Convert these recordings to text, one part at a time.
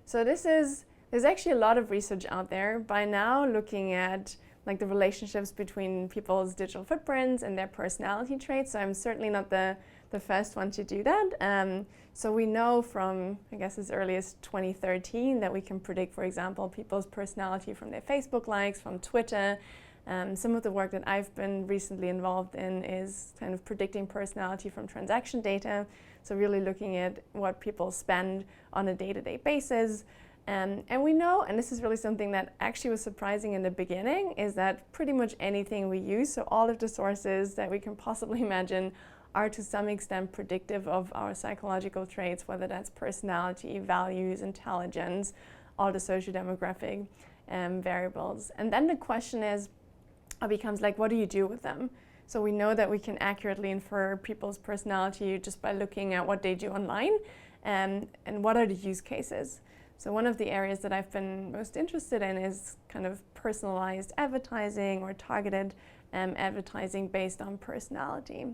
So there's actually a lot of research out there by now looking at like the relationships between people's digital footprints and their personality traits. So I'm certainly not the first one to do that. So we know from, I guess, as early as 2013 that we can predict, for example, people's personality from their Facebook likes, from Twitter. Some of the work that I've been recently involved in is kind of predicting personality from transaction data. So really looking at what people spend on a day-to-day basis. And we know, and this is really something that actually was surprising in the beginning, is that pretty much anything we use, so all of the sources that we can possibly imagine, are to some extent predictive of our psychological traits, whether that's personality, values, intelligence, all the socio-demographic variables. And then the question becomes like, what do you do with them? So we know that we can accurately infer people's personality just by looking at what they do online, and what are the use cases. So one of the areas that I've been most interested in is kind of personalized advertising or targeted advertising based on personality.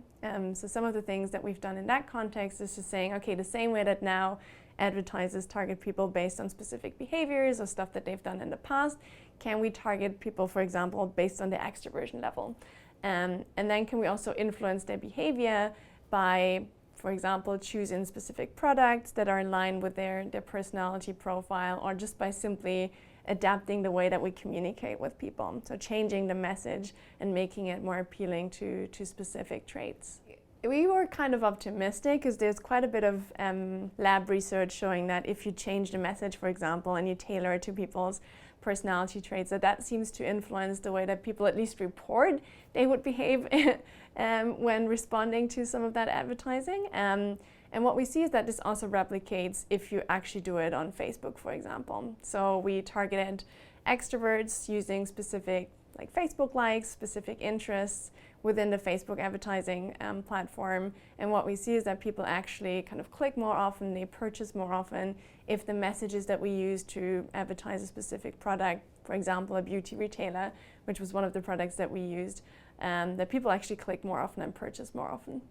So some of the things that we've done in that context is just saying, okay, the same way that now advertisers target people based on specific behaviors or stuff that they've done in the past, can we target people, for example, based on their extroversion level? And then can we also influence their behavior by, for example, choosing specific products that are in line with their personality profile, or just by simply adapting the way that we communicate with people. So changing the message and making it more appealing to specific traits. We were kind of optimistic because there's quite a bit of lab research showing that if you change the message, for example, and you tailor it to people's personality traits, that seems to influence the way that people at least report they would behave when responding to some of that advertising. And what we see is that this also replicates if you actually do it on Facebook, for example. So we targeted extroverts using specific like Facebook likes, specific interests within the Facebook advertising platform. And what we see is that people actually kind of click more often, they purchase more often if the messages that we use to advertise a specific product, for example, a beauty retailer, which was one of the products that we used, that people actually click more often and purchase more often.